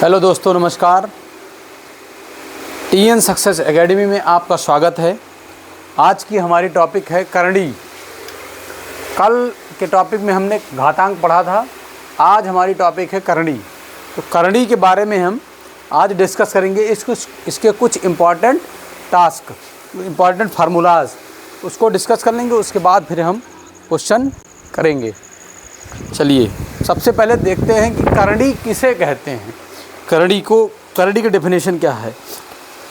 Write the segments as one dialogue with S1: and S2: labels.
S1: Hello दोस्तों, नमस्कार। TN success academy में आपका स्वागत है। आज की हमारी टॉपिक है करणी। कल के टॉपिक में हमने घातांक पढ़ा था, आज हमारी टॉपिक है करणी। तो करणी के बारे में हम आज डिस्कस करेंगे। इसके कुछ इम्पॉर्टेंट टास्क, इम्पॉर्टेंट फार्मूलाज उसको डिस्कस कर लेंगे। उसके बाद फिर हम क्वेश्चन करेंगे। चलिए सबसे पहले देखते हैं कि करणी किसे कहते हैं। करणी की डेफिनेशन क्या है।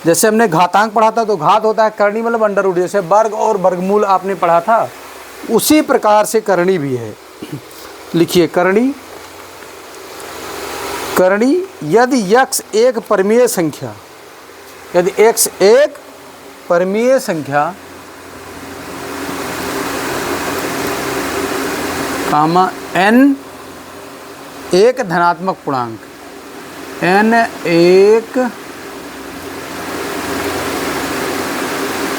S1: जैसे हमने घातांक पढ़ा था तो घात होता है करणी मतलब अंडर रूट, जैसे वर्ग और वर्गमूल आपने पढ़ा था, उसी प्रकार से करणी भी है। लिखिए करणी यदि x एक परमीय संख्या, यदि x एक परमीय संख्या कामा n एक धनात्मक पूर्णांक, n एक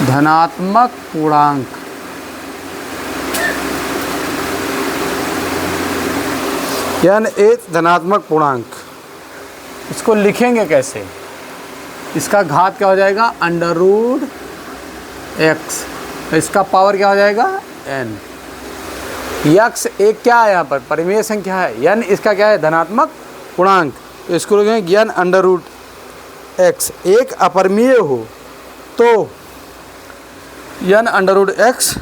S1: धनात्मक पूर्णांक, n एक धनात्मक पूर्णांक, इसको लिखेंगे कैसे? इसका घात क्या हो जाएगा? अंडर रूट x, इसका पावर क्या हो जाएगा? n। x एक क्या है यहाँ पर? परिमेय संख्या है। n इसका क्या है? धनात्मक पूर्णांक। तो इसको लिखेंगे n अंडर रूट x। एक अपरिमेय हो तो n अंडर रूट x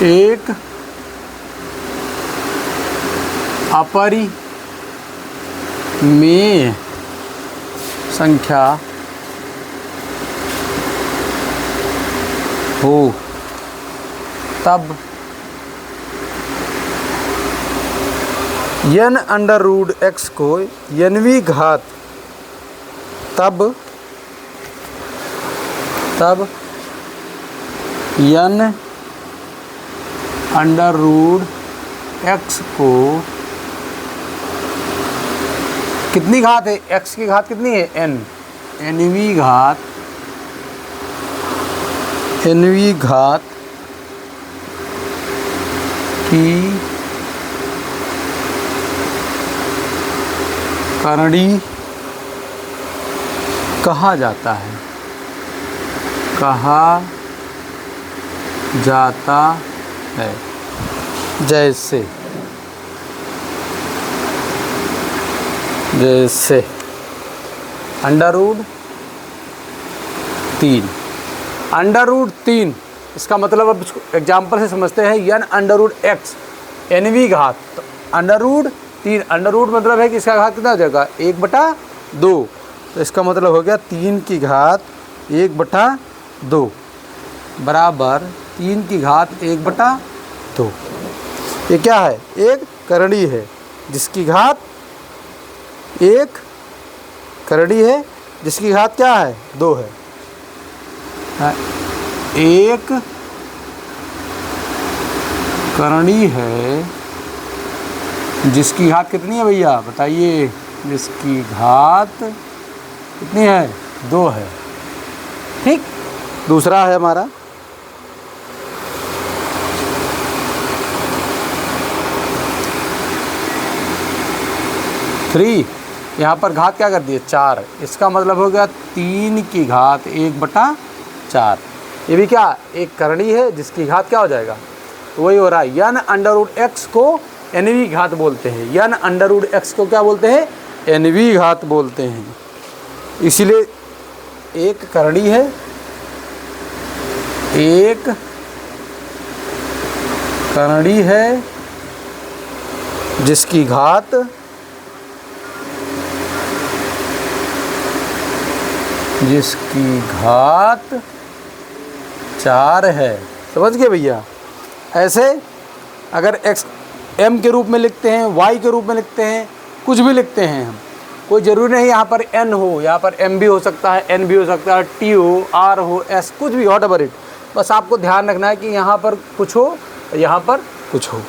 S1: एक अपरिमेय संख्या हो तब n अंडर रूट x को nवीं घात, तब n अंडर रूट x को कितनी घात है? x की घात कितनी है? n। nवीं घात की करणी कहा जाता है, जैसे अंडर रूट 3। अंडर रूट 3 इसका मतलब अब एग्जाम्पल से समझते हैं। n अंडर रूट x nवीं घात, तो अंडर रूट 3, अंडर रूट मतलब है कि इसका घात कितना हो जाएगा? 1/2। तो इसका मतलब हो गया 3 की घात 1/2 बराबर 3 की घात 1/2। ये क्या है? एक करणी है जिसकी घात एक करणी है जिसकी घात क्या है? 2 है। एक करणी है जिसकी घात कितनी है भैया? बताइए। जिसकी घात कितनी है? 2 है। ठीक। दूसरा है हमारा थ्री। यहाँ पर घात क्या कर दिए? 4। इसका मतलब हो गया 3 की घात 1/4। ये भी क्या? एक करणी है जिसकी घात क्या हो जाएगा? तो वही हो रहा है। n अंडर रूट x को nवीं घात बोलते हैं। n अंडर रूट x को क्या बोलते हैं? nवीं घात बोलते हैं। इसीलिए एक करणी है, एक करणी है जिसकी घात जिसकी घात 4 है। समझ गए भैया? ऐसे अगर x m के रूप में लिखते हैं, y के रूप में लिखते हैं, कुछ भी लिखते हैं हम, कोई ज़रूरी नहीं यहाँ पर n हो, यहाँ पर m भी हो सकता है, n भी हो सकता है, t हो, r हो, s, कुछ भी, व्हाट एवर इट। बस आपको ध्यान रखना है कि यहाँ पर कुछ हो, यहाँ पर कुछ हो।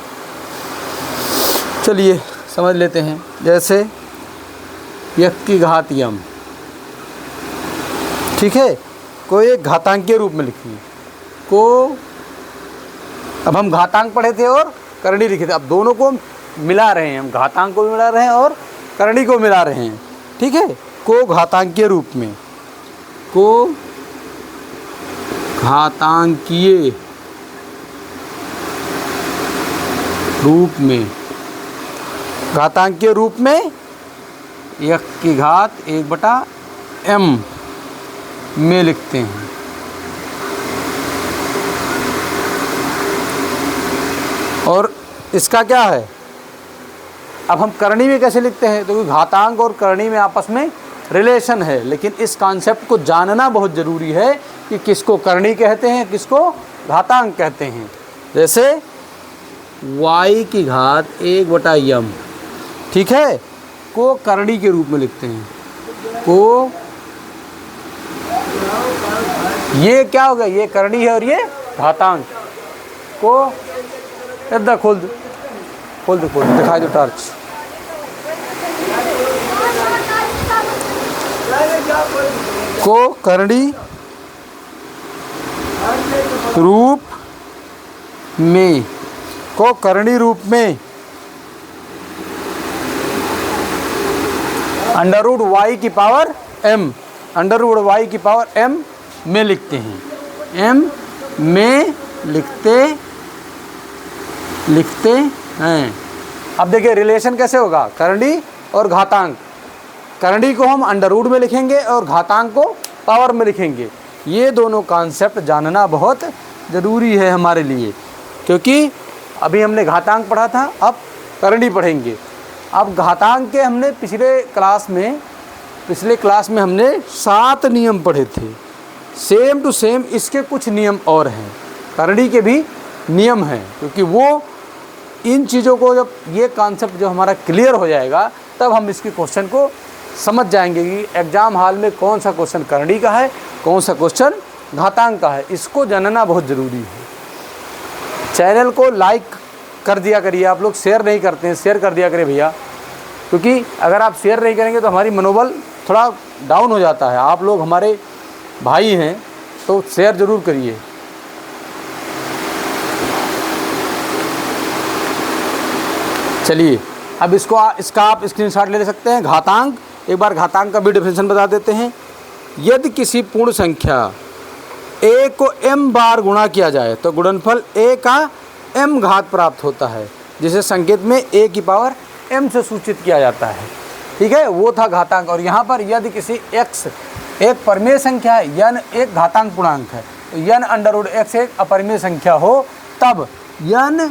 S1: चलिए समझ लेते हैं। जैसे x की घात m, ठीक है, कोई एक घातांकीय रूप में लिखिए को। अब हम घातांक पढ़े थे और करणी लिखे थे, अब दोनों को मिला रहे हैं हम, घातांक को भी मिला रहे हैं और करणी को मिला रहे हैं, ठीक है, को घातांकीय रूप में, को घातांकीय रूप में, घातांकीय रूप में 1/m में लिखते हैं। और इसका क्या है, अब हम करणी में कैसे लिखते हैं, तो घातांक और करणी में आपस में रिलेशन है, लेकिन इस कॉन्सेप्ट को जानना बहुत ज़रूरी है कि किसको करणी कहते हैं, किसको घातांक कहते हैं। जैसे y की घात 1/m, ठीक है, को करणी के रूप में लिखते हैं, को, ये क्या होगा, ये करणी है और ये घातांक, को इधर खोल दो, खोल दो, खोल दो, दिखाई दो टॉर्च। को करणी रूप में, को करणी रूप में अंडररूट y की पावर m, अंडररूट y की पावर m में लिखते हैं, m में लिखते हैं। अब देखिए रिलेशन कैसे होगा, करणी और घातांक, करणी को हम अंडररूट में लिखेंगे और घातांक को पावर में लिखेंगे। ये दोनों कॉन्सेप्ट जानना बहुत ज़रूरी है हमारे लिए, क्योंकि अभी हमने घातांक पढ़ा था, अब करणी पढ़ेंगे। अब घातांक के हमने पिछले क्लास में हमने 7 नियम पढ़े थे, सेम टू सेम इसके कुछ नियम और हैं, करणी के भी नियम हैं, क्योंकि वो इन चीज़ों को जब ये कॉन्सेप्ट जो हमारा क्लियर हो जाएगा तब हम इसके क्वेश्चन को समझ जाएंगे कि एग्ज़ाम हॉल में कौन सा क्वेश्चन करणी का है, कौन सा क्वेश्चन घातांक का है। इसको जानना बहुत ज़रूरी है। चैनल को लाइक कर दिया करिए, आप लोग शेयर नहीं करते हैं, शेयर कर दिया करिए भैया, क्योंकि अगर आप शेयर नहीं करेंगे तो हमारी मनोबल थोड़ा डाउन हो जाता है। आप लोग हमारे भाई हैं तो शेयर ज़रूर करिए। चलिए अब इसका आप स्क्रीनशॉट ले सकते हैं। घातांक, एक बार घातांक का भी डेफिनेशन बता देते हैं। यदि किसी पूर्ण संख्या a को m बार गुणा किया जाए तो गुणनफल a का m घात प्राप्त होता है, जिसे संकेत में a की पावर m से सूचित किया जाता है, ठीक है, वो था घातांक। और यहाँ पर यदि किसी x एक परिमेय संख्या है, n एक घातांक पूर्णांक है, तो n अंडररूट x एक अपरिमेय संख्या हो तब n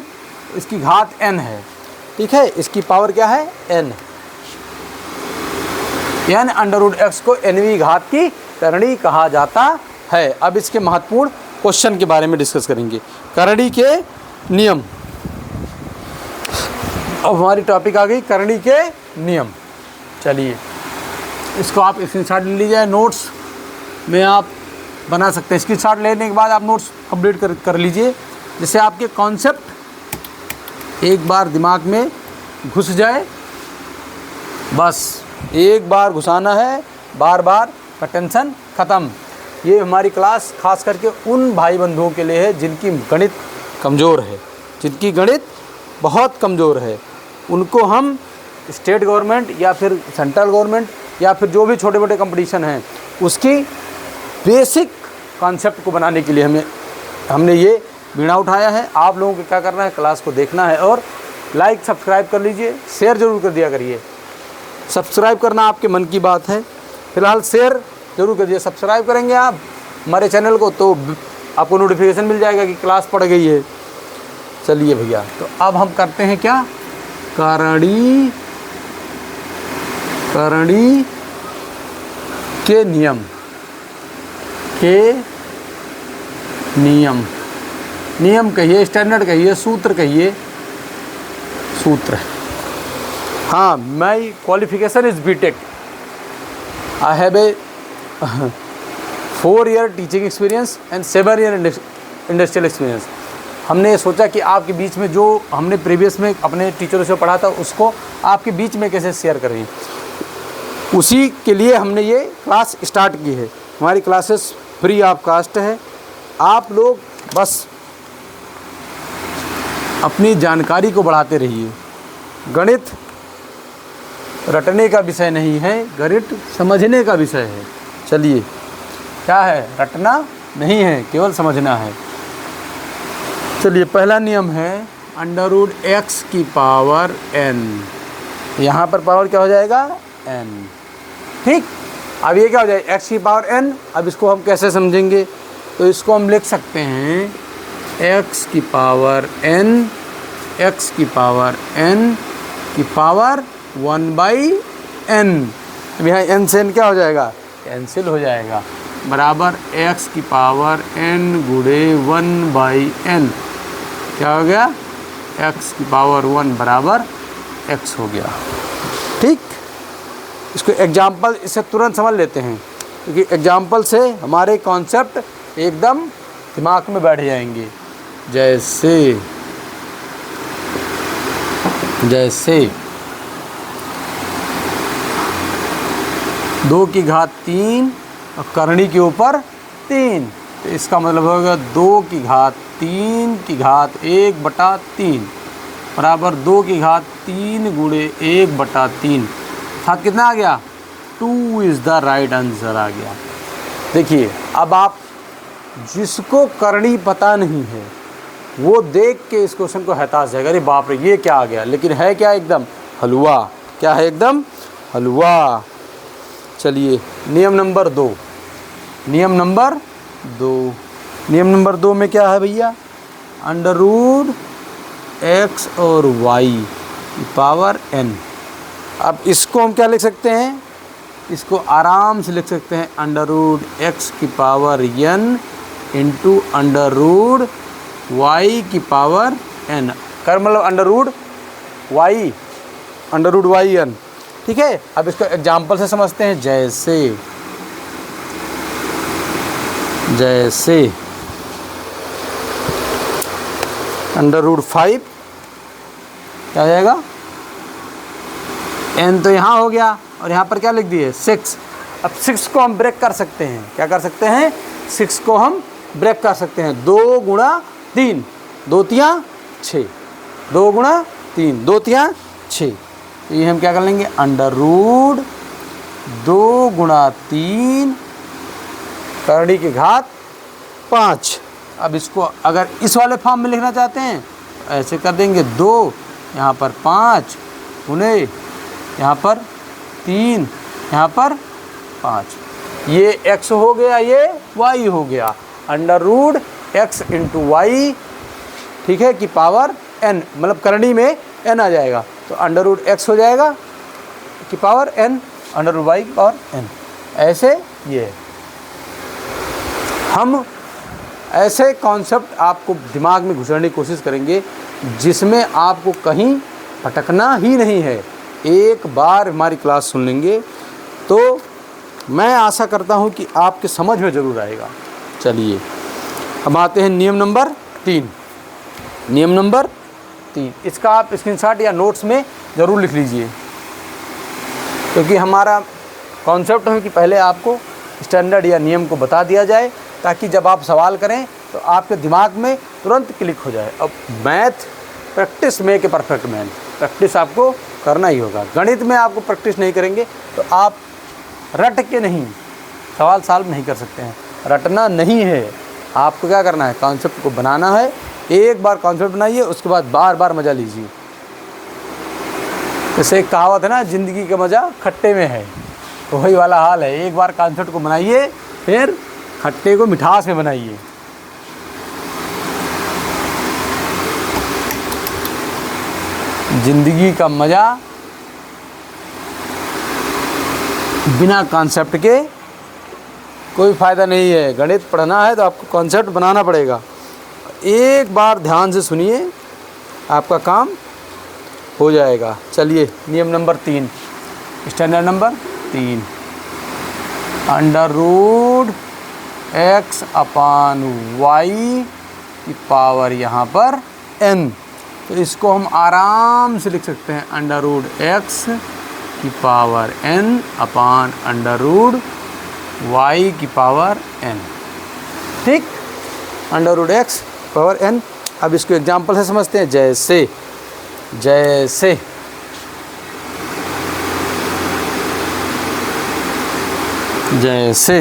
S1: इसकी घात n है, ठीक है, इसकी पावर क्या है n अंडररूट x को nवीं घात की करणी कहा जाता है। अब इसके महत्वपूर्ण क्वेश्चन के बारे में डिस्कस करेंगे, करणी के नियम। अब हमारी टॉपिक आ गई करणी के नियम। चलिए इसको आप स्क्रीनशॉट ले लीजिए, नोट्स में आप बना सकते हैं। स्क्रीनशॉट लेने के बाद आप नोट्स कंप्लीट कर लीजिए, जिससे आपके कॉन्सेप्ट एक बार दिमाग में घुस जाए। बस एक बार घुसाना है, बार बार का टेंशन ख़त्म। ये हमारी क्लास खास करके उन भाई बंधुओं के लिए है जिनकी गणित कमज़ोर है, जिनकी गणित बहुत कमज़ोर है। उनको हम स्टेट गवर्नमेंट या फिर सेंट्रल गवर्नमेंट या फिर जो भी छोटे मोटे कंपटीशन हैं उसकी बेसिक कॉन्सेप्ट को बनाने के लिए हमने ये बीड़ा उठाया है। आप लोगों को क्या करना है, क्लास को देखना है और लाइक सब्सक्राइब कर लीजिए, शेयर ज़रूर कर दिया करिए। सब्सक्राइब करना आपके मन की बात है, फ़िलहाल शेयर ज़रूर करिए। सब्सक्राइब करेंगे आप हमारे चैनल को तो आपको नोटिफिकेशन मिल जाएगा कि क्लास पड़ गई है। चलिए भैया, तो अब हम करते हैं क्या, करणी के नियम, नियम कहिए, स्टैंडर्ड कहिए, सूत्र कहिए, सूत्र। हाँ, my qualification is BTech. I have a 4 year teaching experience and 7 year industrial experience. हमने सोचा कि आपके बीच में जो हमने प्रीवियस में अपने टीचरों से पढ़ा था उसको आपके बीच में कैसे शेयर करें, उसी के लिए हमने ये क्लास स्टार्ट की है। हमारी क्लासेस फ्री ऑफ कास्ट है। आप लोग बस अपनी जानकारी को बढ़ाते रहिए। गणित रटने का विषय नहीं है, गणित समझने का विषय है। चलिए, क्या है? रटना नहीं है, केवल समझना है। चलिए, पहला नियम है √x की पावर n। यहाँ पर पावर क्या हो जाएगा? n। ठीक, अब ये क्या हो जाएगा? x की पावर n। अब इसको हम कैसे समझेंगे? तो इसको हम लिख सकते हैं x की पावर n, x की पावर n की पावर 1/n। अब यहाँ n से n क्या हो जाएगा? कैंसिल हो जाएगा, बराबर x की पावर n गुणे 1/n। क्या हो गया? x की पावर 1 बराबर x हो गया। ठीक, इसको एग्जाम्पल इससे तुरंत समझ लेते हैं, क्योंकि एग्जाम्पल से हमारे कॉन्सेप्ट एकदम दिमाग में बैठ जाएंगे। जैसे 2 की घात 3 और करनी के ऊपर 3, तो इसका मतलब होगा 2 की घात 3 की घात 1/3 बराबर 2 की घात 3 गुणे 1/3। साथ कितना आ गया? 2 इज़ द राइट आंसर आ गया। देखिए, अब आप जिसको करनी पता नहीं है वो देख के इस क्वेश्चन को हताश जाएगा, अरे बाप रे ये क्या आ गया, लेकिन है क्या? एकदम हलवा। क्या है? एकदम हलवा। चलिए, नियम नंबर 2। नियम नंबर 2 में क्या है भैया? √x और y की पावर n। अब इसको हम क्या लिख सकते हैं? इसको आराम से लिख सकते हैं √x की पावर n इंटू √y की पावर n। कर मतलब √y n। ठीक है, अब इसको एग्जाम्पल से समझते हैं। जैसे √5 क्या हो जाएगा? n तो यहाँ हो गया और यहाँ पर क्या लिख दिए? 6। अब 6 को हम ब्रेक कर सकते हैं। क्या कर सकते हैं? 6 को हम ब्रेक कर सकते हैं। 2 गुणा 3, 2 तियाँ 6, 2 गुणा 3, 2 तियाँ 6। तो ये हम क्या कर लेंगे? √2 गुणा 3 करनी की घात 5। अब इसको अगर इस वाले फॉर्म में लिखना चाहते हैं तो ऐसे कर देंगे, 2 यहाँ पर 5 गुणे यहाँ पर 3 यहाँ पर 5। ये x हो गया, ये y हो गया। √x इंटू वाई, ठीक है, की पावर n, मतलब करनी में n आ जाएगा तो √x हो जाएगा की पावर n, √y की पावर n। ऐसे ये हम ऐसे कॉन्सेप्ट आपको दिमाग में घुसाने की कोशिश करेंगे जिसमें आपको कहीं भटकना ही नहीं है। एक बार हमारी क्लास सुन लेंगे तो मैं आशा करता हूं कि आपके समझ में ज़रूर आएगा। चलिए, हम आते हैं नियम नंबर 3। नियम नंबर 3, इसका आप स्क्रीनशॉट या नोट्स में ज़रूर लिख लीजिए, क्योंकि हमारा कॉन्सेप्ट है कि पहले आपको स्टैंडर्ड या नियम को बता दिया जाए ताकि जब आप सवाल करें तो आपके दिमाग में तुरंत क्लिक हो जाए। अब math practice make a perfect man, practice आपको करना ही होगा। गणित में आपको प्रैक्टिस नहीं करेंगे तो आप रट के नहीं सवाल सॉल्व नहीं कर सकते हैं। रटना नहीं है, आपको क्या करना है? कॉन्सेप्ट को बनाना है। एक बार कॉन्सेप्ट बनाइए, उसके बाद बार बार मज़ा लीजिए। जैसे एक कहावत है ना, ज़िंदगी का मज़ा खट्टे में है, तो वही वाला हाल है। एक बार कॉन्सेप्ट को बनाइए, फिर खट्टे को मिठास में बनाइए। ज़िंदगी का मज़ा बिना कॉन्सेप्ट के कोई फ़ायदा नहीं है। गणित पढ़ना है तो आपको कॉन्सेप्ट बनाना पड़ेगा। एक बार ध्यान से सुनिए, आपका काम हो जाएगा। चलिए, नियम नंबर 3, स्टैंडर्ड नंबर 3, √x/y की पावर यहाँ पर n। तो इसको हम आराम से लिख सकते हैं √x की पावर n अपान √y की पावर n। ठीक, √x पावर n। अब इसको एग्जाम्पल से समझते हैं। जैसे जैसे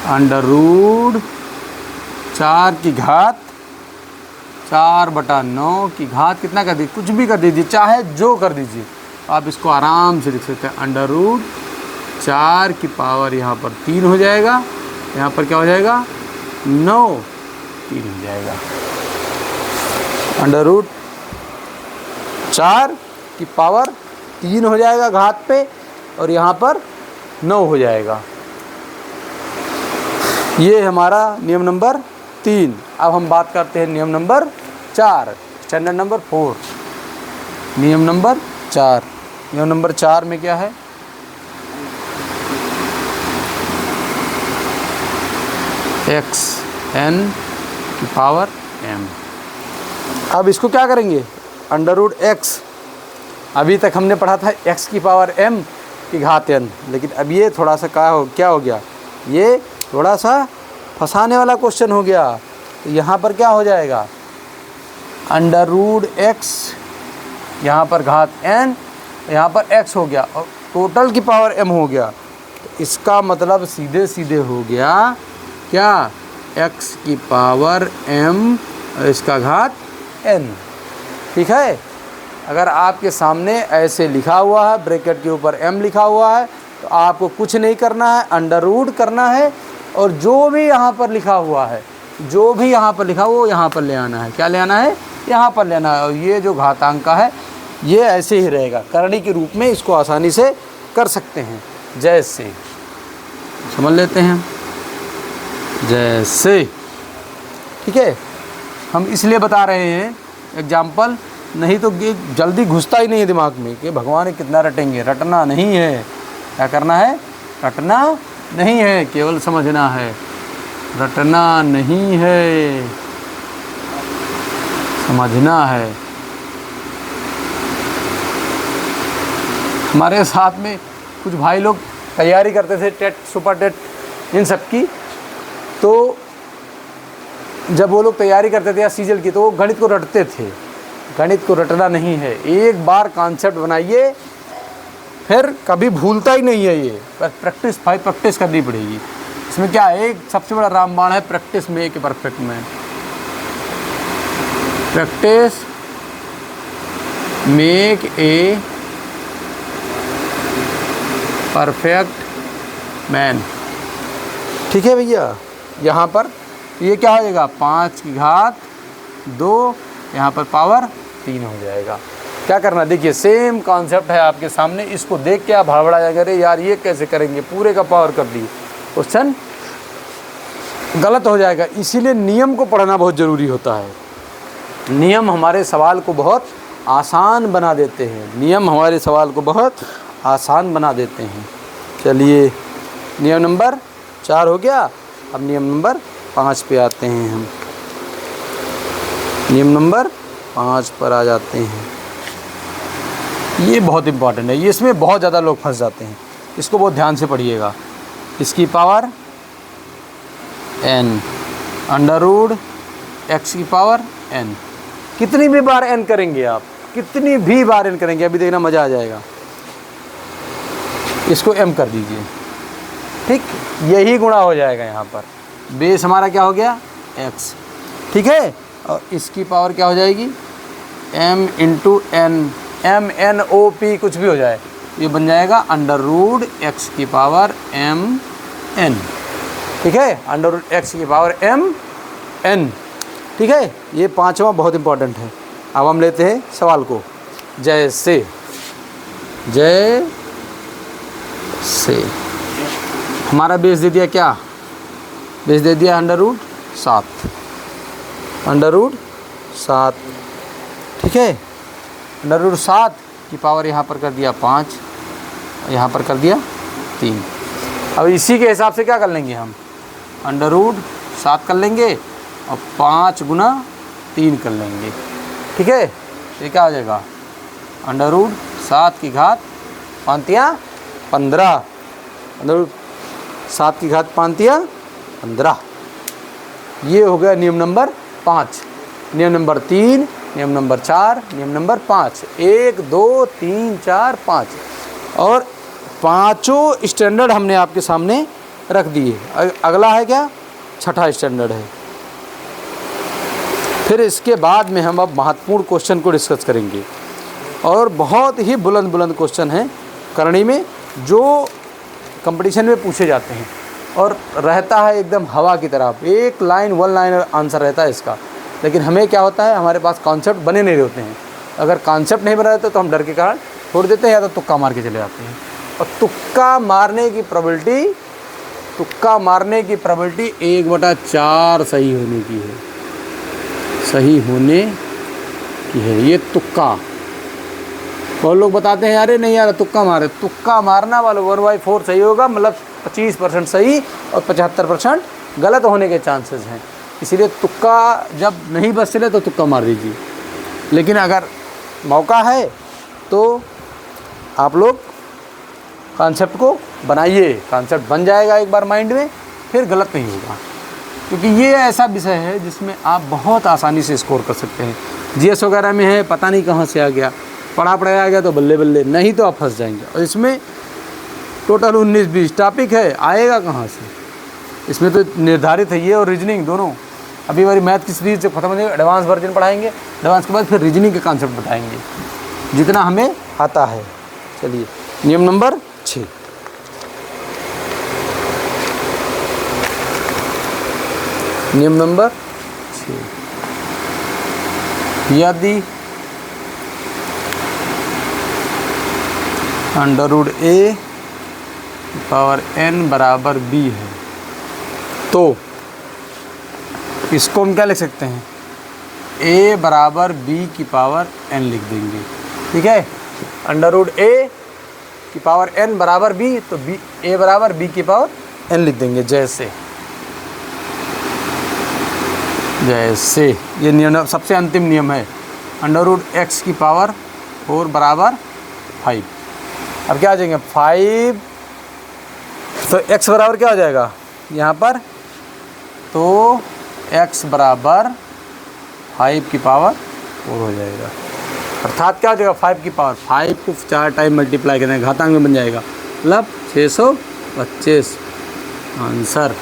S1: अंडर रूट 4 की घात 4/9 की घात कितना कर दीजिए, कुछ भी कर दीजिए, चाहे जो कर दीजिए, आप इसको आराम से लिख सकते हैं। अंडर रूट 4 की पावर यहाँ पर 3 हो जाएगा, यहाँ पर क्या हो जाएगा 9 3 हो जाएगा। अंडर रूट 4 की पावर 3 हो जाएगा घात पे, और यहाँ पर 9 हो जाएगा। ये हमारा नियम नंबर 3। अब हम बात करते हैं नियम नंबर 4, स्टैंडर्ड नंबर 4। नियम नंबर 4, नियम नंबर 4 में क्या है, एक्स एन की पावर m। अब इसको क्या करेंगे, अंडर रूट एक्स, अभी तक हमने पढ़ा था x की पावर m की घात n, लेकिन अब ये थोड़ा सा क्या हो गया, ये थोड़ा सा फंसाने वाला क्वेश्चन हो गया। तो यहाँ पर क्या हो जाएगा, अंडर रूट एक्स, यहाँ पर घात n, यहाँ पर x हो गया, और टोटल की पावर m हो गया। तो इसका मतलब सीधे सीधे हो गया क्या, x की पावर m और इसका घात n। ठीक है, अगर आपके सामने ऐसे लिखा हुआ है, ब्रैकेट के ऊपर m लिखा हुआ है, तो आपको कुछ नहीं करना है, अंडर रूट करना है, और जो भी यहाँ पर लिखा हुआ है, जो भी यहाँ पर लिखा वो यहाँ पर ले आना है। क्या ले आना है, यहाँ पर ले आना है। और ये जो घातांक का है ये ऐसे ही रहेगा, करणी के रूप में इसको आसानी से कर सकते हैं। जैसे समझ लेते हैं, जैसे, ठीक है, हम इसलिए बता रहे हैं एग्जाम्पल, नहीं तो ये जल्दी घुसता ही नहीं है दिमाग में कि भगवान कितना रटेंगे। रटना नहीं है, क्या करना है, रटना नहीं है, केवल समझना है। रटना नहीं है, समझना है। हमारे साथ में कुछ भाई लोग तैयारी करते थे टेट, सुपर टेट, इन सब की, तो जब वो लोग तैयारी करते थे या सीजल की, तो वो गणित को रटते थे। गणित को रटना नहीं है, एक बार कॉन्सेप्ट बनाइए, फिर कभी भूलता ही नहीं है ये। पर प्रैक्टिस करनी पड़ेगी। इसमें क्या है, एक सबसे बड़ा रामबाण है, practice make a perfect man. Practice make a perfect man. ठीक है भैया, यहाँ पर ये क्या हो जाएगा, 5 की घात 2, यहाँ पर पावर 3 हो जाएगा। क्या करना, देखिए सेम कॉन्सेप्ट है आपके सामने, इसको देख के आप हड़बड़ा जाएंगे, अरे यार ये कैसे करेंगे, पूरे का पावर कर दिए, क्वेश्चन गलत हो जाएगा। इसीलिए नियम को पढ़ना बहुत ज़रूरी होता है। नियम हमारे सवाल को बहुत आसान बना देते हैं, नियम हमारे सवाल को बहुत आसान बना देते हैं। चलिए, नियम नंबर 4 हो गया। अब नियम नंबर 5 पे आते हैं हम। नियम नंबर 5 पर आ जाते हैं। ये बहुत इम्पॉर्टेंट है, ये इसमें बहुत ज़्यादा लोग फंस जाते हैं, इसको बहुत ध्यान से पढ़िएगा। इसकी power n, under root x की पावर n। कितनी भी बार n करेंगे आप, कितनी भी बार n करेंगे, अभी देखना मज़ा आ जाएगा। इसको m कर दीजिए, ठीक, यही गुणा हो जाएगा। यहाँ पर बेस हमारा क्या हो गया, x, ठीक है, और इसकी पावर क्या हो जाएगी, m into n, m n o p कुछ भी हो जाए, ये बन जाएगा अंडर रूट x की पावर m n। ठीक है, अंडर रूट x की पावर m n। ठीक है, ये 5वां बहुत इंपॉर्टेंट है। अब हम लेते हैं सवाल को। जैसे हमारा बेस दे दिया, क्या बेस दे दिया, अंडर रूट 7, अंडर रूट 7। ठीक है, अंडर रूट 7 की पावर यहाँ पर कर दिया 5, यहाँ पर कर दिया 3। अब इसी के हिसाब से क्या कर लेंगे हम, अंडर रूट 7 कर लेंगे और 5 गुना 3 कर लेंगे। ठीक है, ये क्या हो जाएगा, अंडर रूट 7 की घात 5 15, अंडर रूट 7 की घात 5 15। ये हो गया नियम नंबर 5। नियम नंबर 3, नियम नंबर 4, नियम नंबर 5, 1 2 3 4 5। और पांचों स्टैंडर्ड हमने आपके सामने रख दिए। अगला है क्या, छठा स्टैंडर्ड है। फिर इसके बाद में हम अब महत्वपूर्ण क्वेश्चन को डिस्कस करेंगे और बहुत ही बुलंद बुलंद क्वेश्चन हैं करणी में जो कंपटीशन में पूछे जाते हैं और रहता है एकदम हवा की तरह, एक लाइन वन लाइन आंसर रहता है इसका। लेकिन हमें क्या होता है, हमारे पास कॉन्सेप्ट बने नहीं होते हैं। अगर कॉन्सेप्ट नहीं बना रहता तो हम डर के कारण छोड़ देते हैं या तो तुक्का मार के चले जाते हैं। और तुक्का मारने की प्रोबेबिलिटी 1/4 सही होने की है, सही होने की है। ये तुक्का, और लोग बताते हैं अरे नहीं यार तुक्का मारे, तुक्का मारना वाला 1/4 सही होगा, मतलब 25% सही और 75% गलत होने के चांसेस हैं। इसीलिए तुक्का जब नहीं बस चले तो तुक्का मार दीजिए। लेकिन अगर मौका है तो आप लोग कॉन्सेप्ट को बनाइए, कॉन्सेप्ट बन जाएगा एक बार माइंड में, फिर गलत नहीं होगा। क्योंकि ये ऐसा विषय है जिसमें आप बहुत आसानी से स्कोर कर सकते हैं। जीएस वगैरह में है पता नहीं कहाँ से आ गया, पढ़ाया आ गया तो बल्ले बल्ले, नहीं तो आप फंस जाएंगे। और इसमें टोटल 19-20 टॉपिक है, आएगा कहाँ से? इसमें तो निर्धारित है ये और रीजनिंग दोनों। अभी हमारी मैथ की सीरीज से खत्म हो जाएगी, एडवांस वर्जन पढ़ाएंगे, एडवांस के बाद फिर रीजनिंग के कॉन्सेप्ट बताएंगे जितना हमें आता है। चलिए नियम नंबर 6, नियम नंबर 6, यदि √a⁴n बराबर b है तो इसको हम क्या लिख सकते हैं, a बराबर b⁴n लिख देंगे। ठीक है, √a⁴n बराबर b तो a बराबर b⁴n लिख देंगे। जैसे ये नियम सबसे अंतिम नियम है, √x⁴ बराबर 5। अब क्या आ जाएंगे 5, तो x बराबर क्या हो जाएगा यहाँ पर, तो x बराबर 5⁴ हो जाएगा। अर्थात क्या हो जाएगा 5 को 4 टाइम मल्टीप्लाई करें घातांक में बन जाएगा, मतलब 625 आंसर।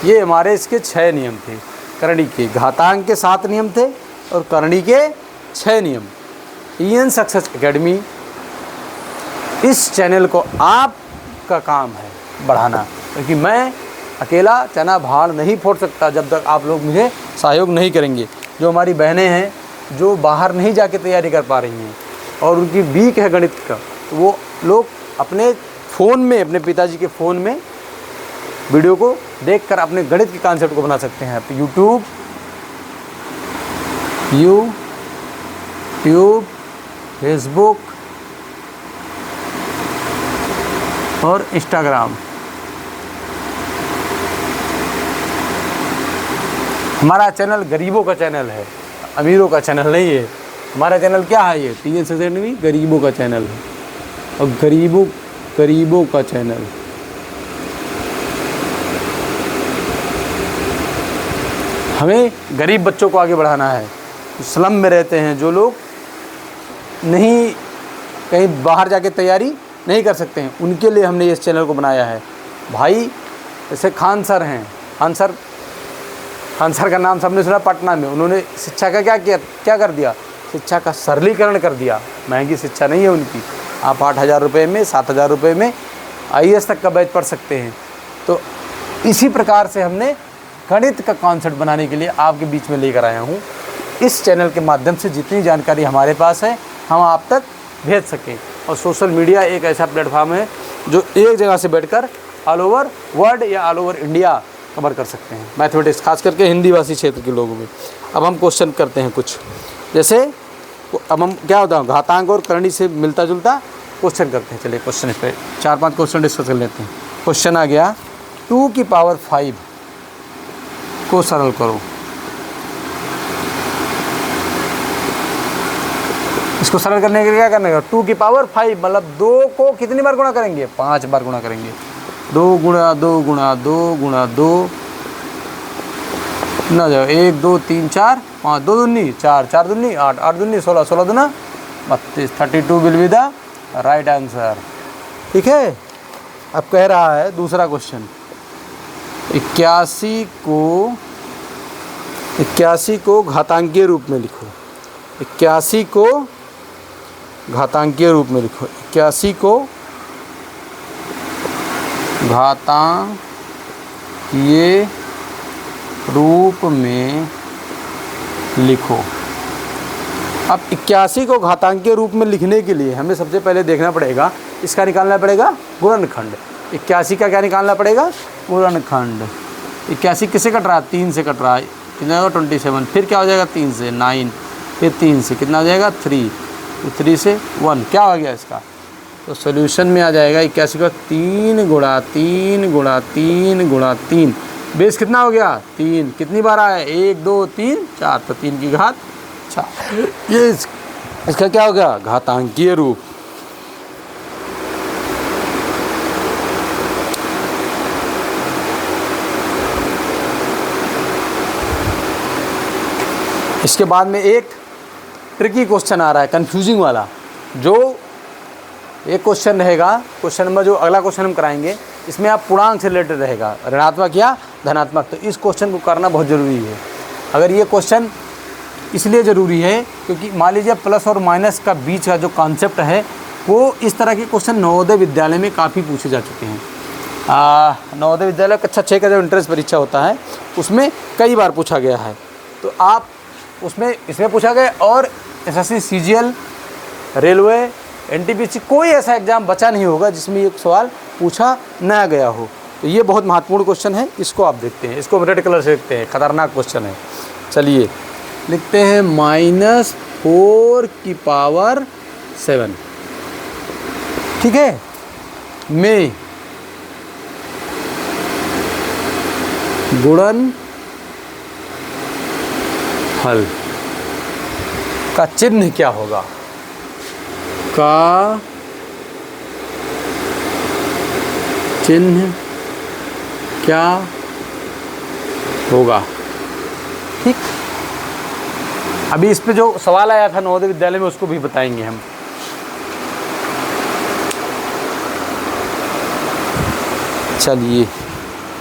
S1: ये हमारे इसके 6 नियम थे करणी के, घातांक के 7 नियम थे और करणी के 6 नियम। EN सक्सेस एकेडमी, इस चैनल को आपका काम है बढ़ाना, क्योंकि मैं अकेला चना भाड़ नहीं फोड़ सकता जब तक आप लोग मुझे सहयोग नहीं करेंगे। जो हमारी बहनें हैं जो बाहर नहीं जाके तैयारी कर पा रही हैं और उनकी वीक है गणित का, तो वो लोग अपने फ़ोन में, अपने पिताजी के फ़ोन में वीडियो को देखकर अपने गणित के कॉन्सेप्ट को बना सकते हैं। तो यूट्यूब, फेसबुक और इंस्टाग्राम। हमारा चैनल गरीबों का चैनल है, अमीरों का चैनल नहीं है। हमारा चैनल क्या है, ये TN सक्सेस एकेडमी गरीबों का चैनल है और गरीबों का चैनल। हमें गरीब बच्चों को आगे बढ़ाना है, जो स्लम में रहते हैं, जो लोग नहीं कहीं बाहर जाके तैयारी नहीं कर सकते हैं, उनके लिए हमने इस चैनल को बनाया है। भाई जैसे खान सर हैं, खान सर का नाम सबने सुना पटना में, उन्होंने शिक्षा का क्या कर दिया, शिक्षा का सरलीकरण कर दिया। महंगी शिक्षा नहीं है उनकी, आप 8,000 रुपये में, 7,000 रुपये में IAS तक का बैच पढ़ सकते हैं। तो इसी प्रकार से हमने गणित का कॉन्सेप्ट बनाने के लिए आपके बीच में लेकर आया हूँ। इस चैनल के माध्यम से जितनी जानकारी हमारे पास है हम आप तक भेज सकें। और सोशल मीडिया एक ऐसा प्लेटफॉर्म है जो एक जगह से बैठकर ऑल ओवर वर्ल्ड या ऑल ओवर इंडिया कवर कर सकते हैं, मैथमेटिक्स खास करके हिंदी भाषी क्षेत्र के लोगों में। अब हम क्वेश्चन करते हैं कुछ, जैसे अब हम क्या होता है घातांक और करणी से मिलता जुलता क्वेश्चन करते हैं। चलिए क्वेश्चन इस पर 4-5 क्वेश्चन डिस्कस कर लेते हैं। क्वेश्चन आ गया 2⁵ को सरल करो। इसको सरल करने के लिए क्या करना है, 2⁵ मतलब 2 को कितनी बार गुणा करेंगे, 5 बार गुणा करेंगे। 2 × 2 × 2 × 2 ना जाओ 1 2 3 4 5 2 दूनी 4 4 दूनी 8 8 दूनी 16 16 दूना 32 32 will be the right answer. ठीक है, अब कह रहा है दूसरा क्वेश्चन, 81 को घातांकीय रूप में लिखो। 81 को घातांकीय रूप में लिखो। 81 को घातांकीय रूप में लिखो। अब 81 को घातांकीय रूप में लिखने के लिए हमें सबसे पहले देखना पड़ेगा, इसका निकालना पड़ेगा गुणनखंड। 81 का क्या निकालना पड़ेगा? गुणनखंड। 81 किससे कट रहा है? 3 से कट रहा है, कितना होगा? 27। फिर क्या हो जाएगा? 3 से 9, फिर 3 से कितना हो जाएगा? 3, 3 से 1, क्या हो गया इसका? तो सोल्यूशन में आ जाएगा 81 का 3 गुणा 3 गुणा 3 गुणा 3, बेस कितना हो गया? 3। कितनी बार आया? 1 2 3 4, तो 3 की घात 4। ये इसका क्या हो गया? घातांकीय रूप। इसके बाद में एक ट्रिकी क्वेश्चन आ रहा है, कंफ्यूजिंग वाला, जो एक क्वेश्चन रहेगा। क्वेश्चन नंबर जो अगला क्वेश्चन हम कराएंगे, इसमें आप पूर्णांक से रिलेटेड रहेगा, ऋणात्मक या धनात्मक। तो इस क्वेश्चन को करना बहुत ज़रूरी है। अगर ये क्वेश्चन इसलिए ज़रूरी है क्योंकि मान लीजिए प्लस और माइनस का बीच का जो कॉन्सेप्ट है, वो इस तरह के क्वेश्चन नवोदय विद्यालय में काफ़ी पूछे जा चुके हैं। नवोदय विद्यालय कक्षा 6 का जो एंट्रेंस परीक्षा होता है, उसमें कई बार पूछा गया है। तो आप इसमें पूछा गया, और एसएससी, सीजीएल, रेलवे, एनटीपीसी, कोई ऐसा एग्ज़ाम बचा नहीं होगा जिसमें ये सवाल पूछा न गया हो। तो ये बहुत महत्वपूर्ण क्वेश्चन है, इसको आप देखते हैं। इसको रेड कलर से लिखते हैं, खतरनाक क्वेश्चन है। चलिए लिखते हैं -4 की पावर 7, ठीक है, में गुणनफल का चिन्ह क्या होगा? का चिन्ह क्या होगा? ठीक, अभी इस पे जो सवाल आया था नवोदय विद्यालय में, उसको भी बताएंगे हम। चलिए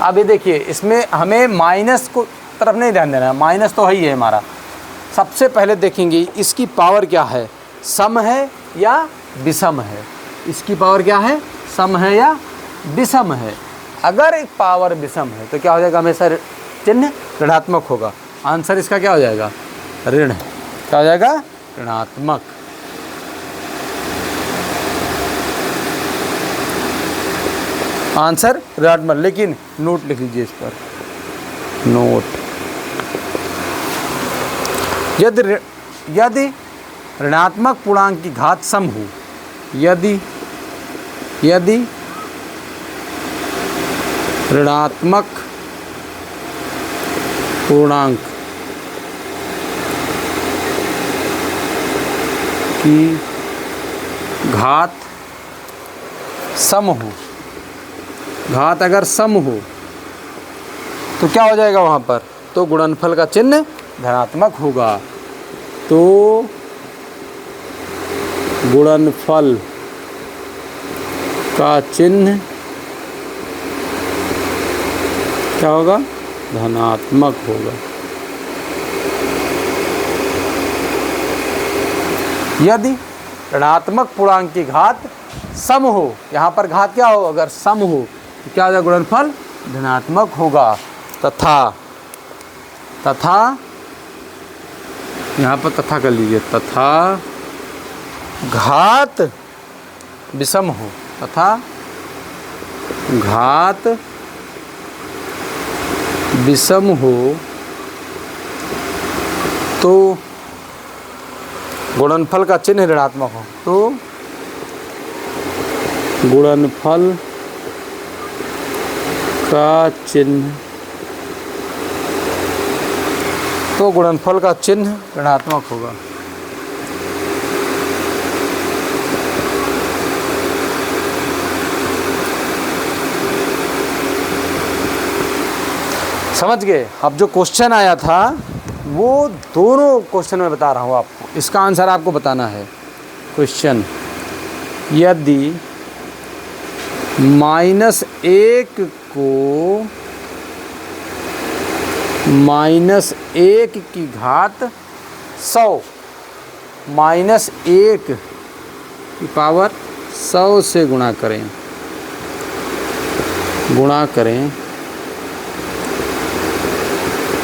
S1: अब ये देखिए, इसमें हमें माइनस को तरफ नहीं ध्यान देना है, माइनस तो है ही है हमारा। सबसे पहले देखेंगे इसकी पावर क्या है, सम है या विषम है। इसकी पावर क्या है, सम है या विषम है। अगर एक पावर विषम है तो क्या हो जाएगा? हमेशा चिन्ह ऋणात्मक होगा। आंसर इसका क्या हो जाएगा? ऋण। क्या हो जाएगा? ऋणात्मक। आंसर ऋणात्मक। लेकिन नोट लिख लीजिए इस पर, नोट, यदि ऋणात्मक पूर्णांक की घात सम हो, यदि ऋणात्मक पूर्णांक की घात सम हो, घात अगर सम हो तो क्या हो जाएगा वहाँ पर? तो गुणनफल का चिन्ह धनात्मक होगा। तो गुणनफल का चिन्ह क्या होगा? धनात्मक होगा। यदि ऋणात्मक पूर्णांक की घात सम हो, यहाँ पर घात क्या हो? अगर सम हो तो क्या हो जाएगा? गुणनफल धनात्मक होगा। तथा यहाँ पर तथा कर लीजिए, तथा घात विषम हो, तथा घात विषम हो तो गुणनफल का चिन्ह ऋणात्मक हो। तो गुणनफल का चिन्ह, तो गुणनफल का चिन्ह ऋणात्मक होगा। समझ गए? अब जो क्वेश्चन आया था वो दोनों क्वेश्चन में बता रहा हूँ आपको, इसका आंसर आपको बताना है। क्वेश्चन, यदि -1 को -1 की घात 100 -1 की पावर 100 से गुणा करें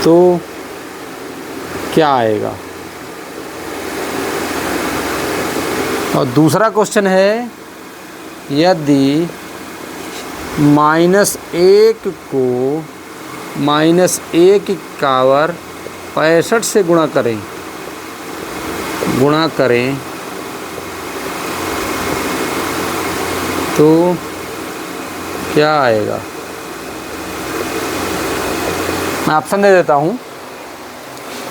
S1: तो क्या आएगा। और दूसरा क्वेश्चन है, यदि -1 को -1 की पावर 65 से गुणा करें तो क्या आएगा। मैं ऑप्शन दे देता हूँ,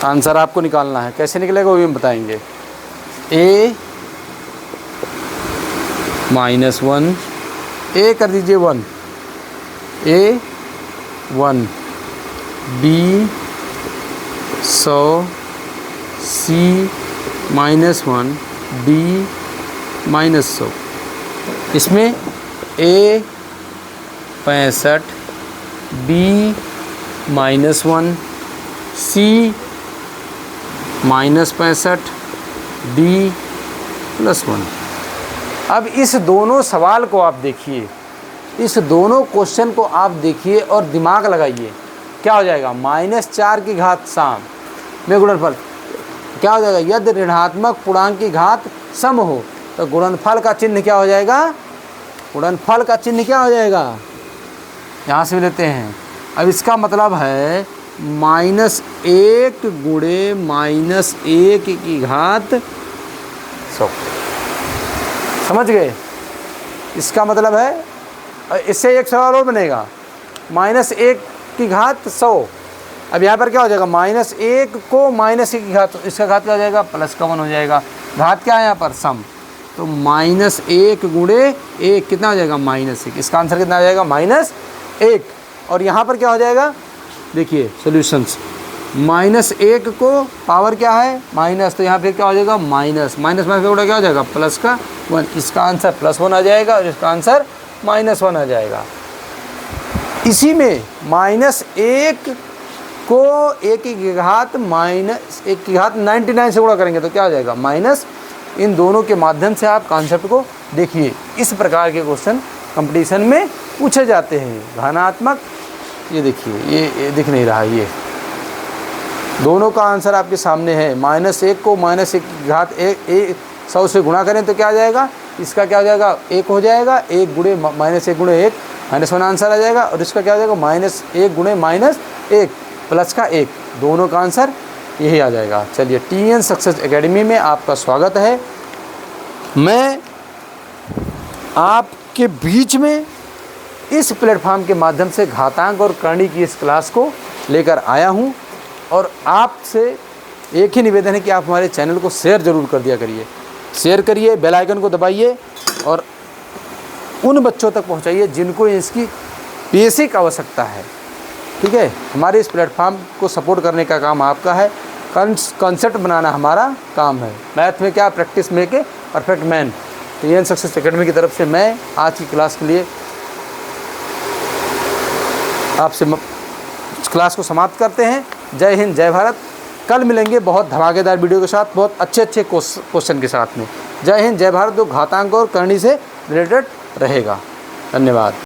S1: आंसर आपको निकालना है। कैसे निकलेगा वो भी हम बताएंगे। A -1, A कर दीजिए 1, A 1, B 100, C -1, D -100। इसमें A 65, B -1, C -65, D +1। अब इस दोनों सवाल को आप देखिए, इस दोनों क्वेश्चन को आप देखिए और दिमाग लगाइए। क्या हो जाएगा, -4 की घात सम में गुणनफल क्या हो जाएगा। यदि ऋणात्मक पूर्णांक की घात सम हो तो गुणनफल का चिन्ह क्या हो जाएगा, गुणनफल का चिन्ह क्या हो जाएगा, यहाँ से भी लेते हैं। अब इसका मतलब है -1 गुणे -1 की घात 100। समझ गए। इसका मतलब है, इससे एक सवाल और बनेगा, -1 की घात 100। अब यहाँ पर क्या हो जाएगा, -1 को -1 की घात, तो इसका घात क्या हो जाएगा, +1 हो जाएगा। घात क्या है यहाँ पर, सम। तो -1 गुणे 1 कितना हो जाएगा, -1। इसका आंसर कितना हो जाएगा, -1। और यहाँ पर क्या हो जाएगा, देखिए सॉल्यूशंस, -1 को पावर क्या है, माइनस, तो यहाँ पे क्या हो जाएगा, माइनस का क्या हो जाएगा, +1। इसका आंसर +1 आ जाएगा और इसका आंसर -1 आ जाएगा। इसी में -1 को 1 की घात -1 की घात 99 से गुणा करेंगे तो क्या हो जाएगा, माइनस। इन दोनों के माध्यम से आप कॉन्सेप्ट को देखिए। इस प्रकार के क्वेश्चन कंपटीशन में पूछे जाते हैं। घनात्मक, ये देखिए, ये दिख नहीं रहा, ये दोनों का आंसर आपके सामने है। -1 को -1 की घात 100 से गुणा करें तो क्या आ जाएगा, इसका क्या हो जाएगा, 1 हो जाएगा। 1 गुणे -1 गुणे 1, -1 आंसर आ जाएगा। और इसका क्या हो जाएगा, -1 गुणे -1 प्लस का 1, दोनों का आंसर यही आ जाएगा। चलिए, TN सक्सेस एकेडमी में आपका स्वागत है। मैं आपके बीच में इस प्लेटफॉर्म के माध्यम से घातांक और करणी की इस क्लास को लेकर आया हूं। और आपसे एक ही निवेदन है कि आप हमारे चैनल को शेयर ज़रूर कर दिया करिए। शेयर करिए, बेल आइकन को दबाइए और उन बच्चों तक पहुंचाइए जिनको इसकी बेसिक आवश्यकता है। ठीक है, हमारे इस प्लेटफॉर्म को सपोर्ट करने का काम आपका है। कॉन्सेप्ट बनाना हमारा काम है। मैथ में क्या, practice make a perfect man. TN success academy की तरफ से मैं आज की क्लास के लिए आपसे क्लास को समाप्त करते हैं। जय हिंद, जय भारत। कल मिलेंगे बहुत धमाकेदार वीडियो के साथ, बहुत अच्छे क्वेश्चन के साथ में। जय हिंद, जय भारत, जो घातांक और करणी से रिलेटेड रहेगा। धन्यवाद।